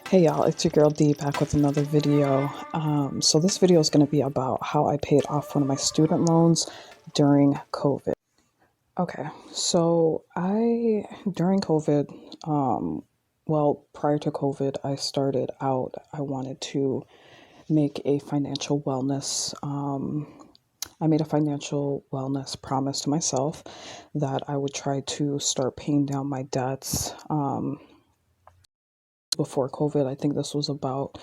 Hey y'all, it's your girl D back with another video. So this video is going to be about how I paid off one of my student loans during COVID. Okay, so during COVID, prior to COVID, I wanted to make a financial wellness, I made a financial wellness promise to myself that I would try to start paying down my debts, before COVID. I think this was about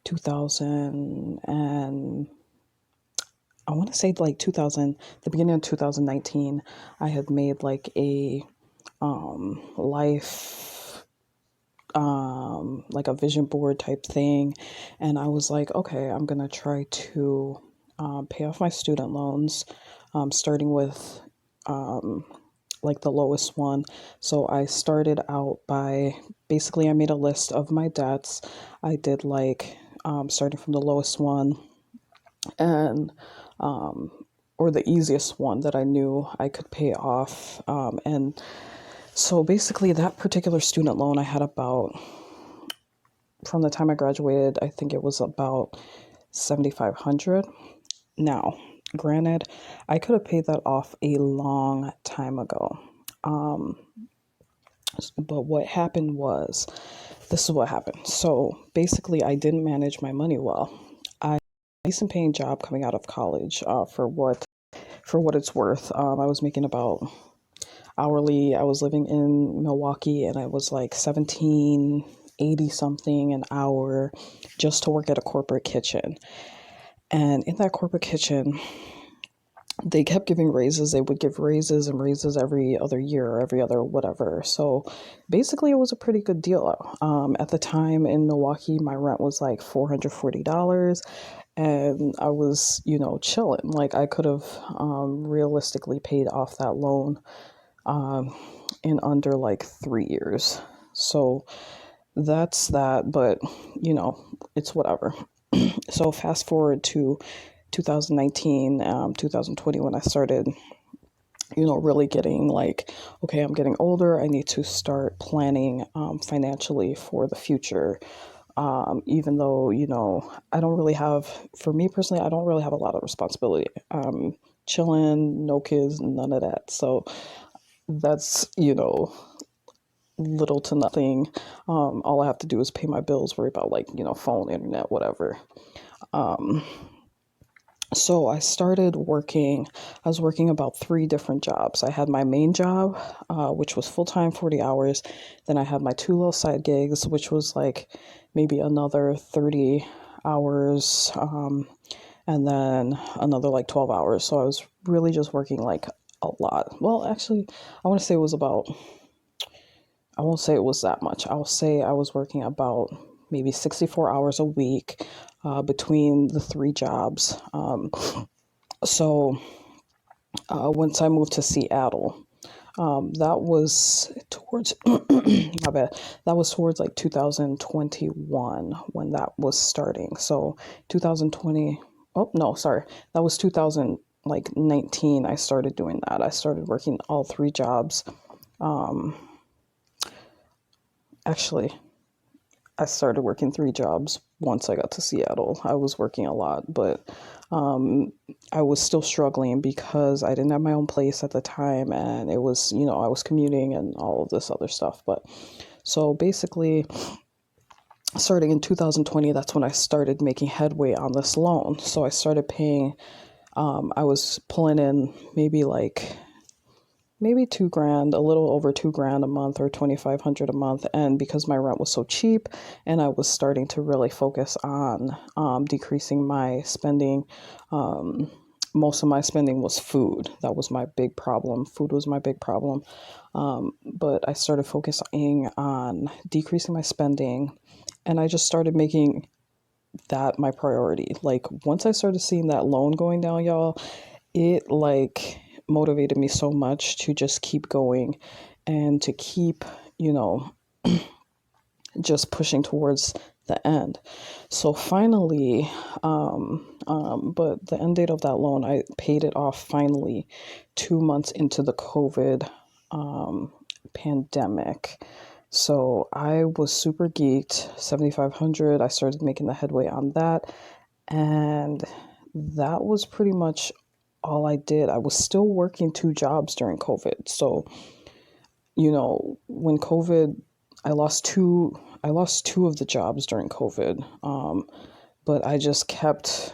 2000 and I want to say like 2000, the beginning of 2019. I had made like a life, like a vision board type thing. And I was like, okay, I'm going to try to pay off my student loans, starting with like the lowest one. So I started out by basically I made a list of my debts. I did like starting from the lowest one and or the easiest one that I knew I could pay off. And so basically that particular student loan I had about, from the time I graduated, I think it was about 7,500. Now, granted, I could have paid that off a long time ago. But what happened was, this is what happened. So basically, I didn't manage my money well. I had a decent paying job coming out of college, for what it's worth. I was making about hourly. I was living in Milwaukee, and I was like 1780 something an hour just to work at a corporate kitchen. And in that corporate kitchen, they kept giving raises. They would give raises and raises every other year or every other whatever. So basically, it was a pretty good deal. At the time in Milwaukee, my rent was like $440, and I was, chilling. Like I could have realistically paid off that loan in under like 3 years. So that's that, but it's whatever. So fast forward to 2019, 2020, when I started, really getting like, okay, I'm getting older. I need to start planning financially for the future. Even though, I don't really have, for me personally, I don't really have a lot of responsibility. Chilling, no kids, none of that. So that's, little to nothing. All I have to do is pay my bills, worry about like, phone, internet, whatever. So I started working, I was working about 3 different jobs. I had my main job, which was full-time, 40 hours. Then I had my 2 little side gigs, which was like maybe another 30 hours, and then another like 12 hours. So I was really just working like a lot. Well, actually, I want to say it was about, I won't say it was that much. I'll say I was working about maybe 64 hours a week, between the 3 jobs. So once I moved to Seattle, that was towards, my bad, that was towards like 2021 when that was starting. So 2020, oh no, sorry, that was 2019. I started doing that. I started working all 3 jobs. Actually, I started working 3 jobs once I got to Seattle. I was working a lot, but I was still struggling because I didn't have my own place at the time, and it was, I was commuting and all of this other stuff. But so basically, starting in 2020, that's when I started making headway on this loan. So I started paying, I was pulling in maybe $2,000, a little over $2,000 a month, or 2,500 a month. And because my rent was so cheap and I was starting to really focus on decreasing my spending, most of my spending was food. That was my big problem. Food was my big problem. But I started focusing on decreasing my spending, and I just started making that my priority. Like once I started seeing that loan going down, y'all, it like motivated me so much to just keep going and to keep, just pushing towards the end. So finally, but the end date of that loan, I paid it off finally 2 months into the COVID pandemic. So I was super geeked. 7,500. I started making the headway on that. And that was pretty much all I did. I was still working two jobs during COVID. So, when COVID, I lost two of the jobs during COVID. But I just kept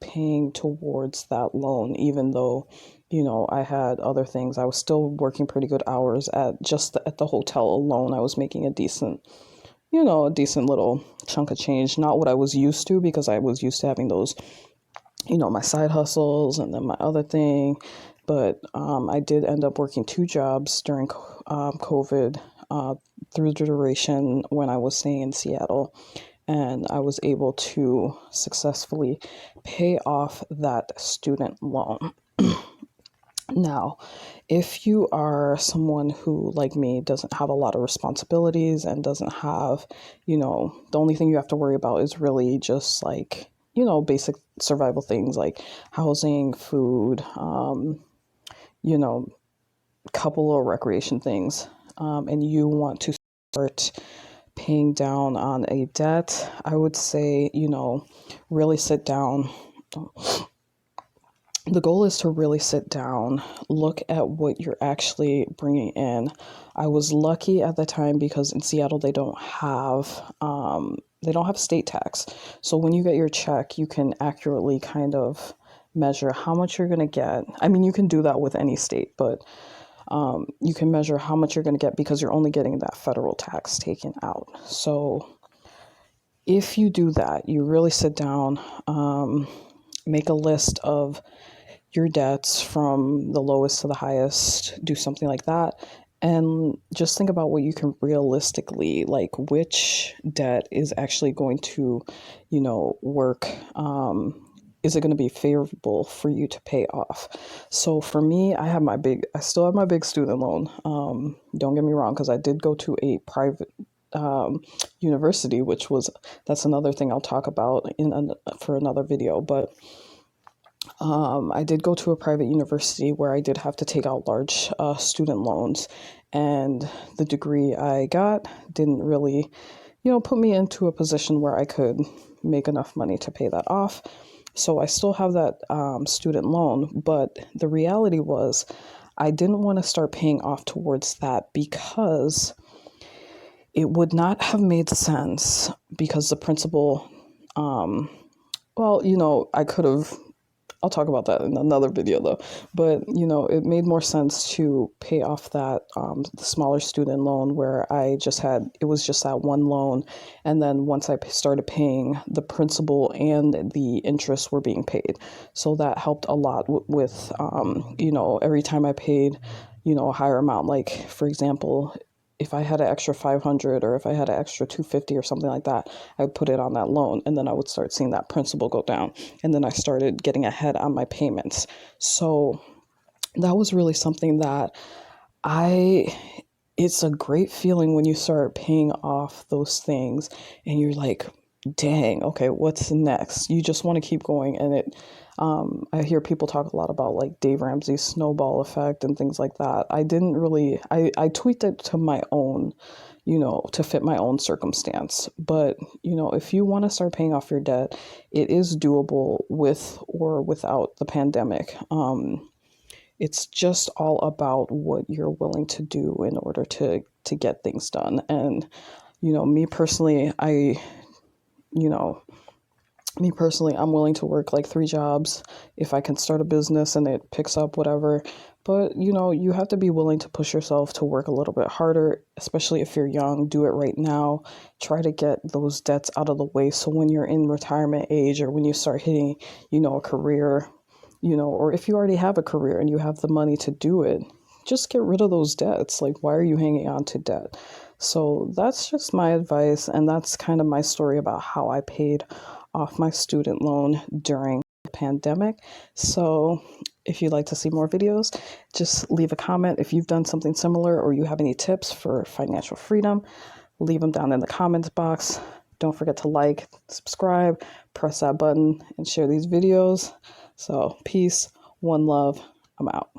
paying towards that loan, even though, I had other things. I was still working pretty good hours at the hotel alone. I was making a decent little chunk of change. Not what I was used to, because I was used to having those, my side hustles and then my other thing. But I did end up working two jobs during COVID through the duration when I was staying in Seattle. And I was able to successfully pay off that student loan. Now, if you are someone who, like me, doesn't have a lot of responsibilities and doesn't have, the only thing you have to worry about is really just like, basic survival things like housing, food, couple of recreation things, and you want to start paying down on a debt, I would say, really sit down. The goal is to really sit down, look at what you're actually bringing in. I was lucky at the time because in Seattle they don't have state tax. So when you get your check, you can accurately kind of measure how much you're going to get. I mean, you can do that with any state, but you can measure how much you're going to get because you're only getting that federal tax taken out. So if you do that, you really sit down, make a list of your debts from the lowest to the highest, do something like that. And just think about what you can realistically, like which debt is actually going to, work. Is it going to be favorable for you to pay off? So for me, I still have my big student loan. Don't get me wrong, because I did go to a private university, that's another thing I'll talk about for another video. But I did go to a private university where I did have to take out large student loans, and the degree I got didn't really, put me into a position where I could make enough money to pay that off. So I still have that student loan, but the reality was I didn't want to start paying off towards that because it would not have made sense, because the principal, I could have, I'll talk about that in another video though, but it made more sense to pay off that the smaller student loan where it was just that one loan. And then once I started paying, the principal and the interest were being paid. So that helped a lot with, every time I paid, a higher amount, like for example, if I had an extra 500 or if I had an extra 250 or something like that, I would put it on that loan, and then I would start seeing that principal go down. And then I started getting ahead on my payments. So that was really something that it's a great feeling when you start paying off those things and you're like, dang, okay, what's next? You just want to keep going. And I hear people talk a lot about like Dave Ramsey's snowball effect and things like that. I tweaked it to my own, to fit my own circumstance. But, if you want to start paying off your debt, it is doable with or without the pandemic. It's just all about what you're willing to do in order to get things done. And, me personally, I'm willing to work like 3 jobs if I can start a business and it picks up, whatever. But, you have to be willing to push yourself to work a little bit harder, especially if you're young. Do it right now. Try to get those debts out of the way. So when you're in retirement age or when you start hitting, a career, or if you already have a career and you have the money to do it, just get rid of those debts. Like, why are you hanging on to debt? So that's just my advice. And that's kind of my story about how I paid off my student loan during the pandemic. So if you'd like to see more videos, just leave a comment. If you've done something similar or you have any tips for financial freedom, leave them down in the comments box. Don't forget to like, subscribe, press that button, and share these videos. So peace, one love, I'm out.